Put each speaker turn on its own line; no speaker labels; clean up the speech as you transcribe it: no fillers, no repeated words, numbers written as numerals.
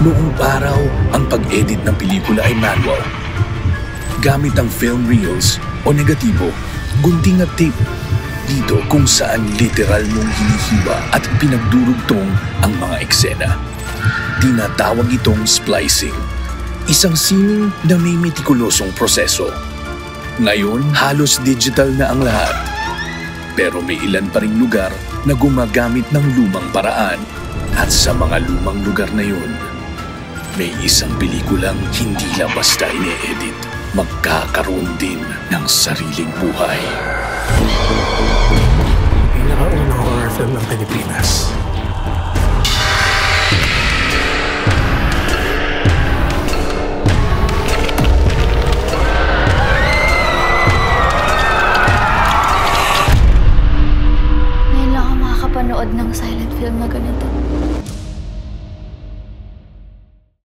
Noong araw, ang pag-edit ng pelikula ay manual. Gamit ang film reels o negatibo, gunting at tape. Dito kung saan literal mong hinihiwa at pinagdurugtong ang mga eksena. Tinatawag itong splicing. Isang sining na may metikulosong proseso. Ngayon, halos digital na ang lahat. Pero may ilan pa ring lugar na gumagamit ng lumang paraan. At sa mga lumang lugar na yun, may isang pelikulang hindi lang basta ine-edit. Magkakaroon din ng sariling buhay.
Pinakaunang horror film ng Pilipinas.
Ngayon lang ako makakapanood ng silent film na ganito.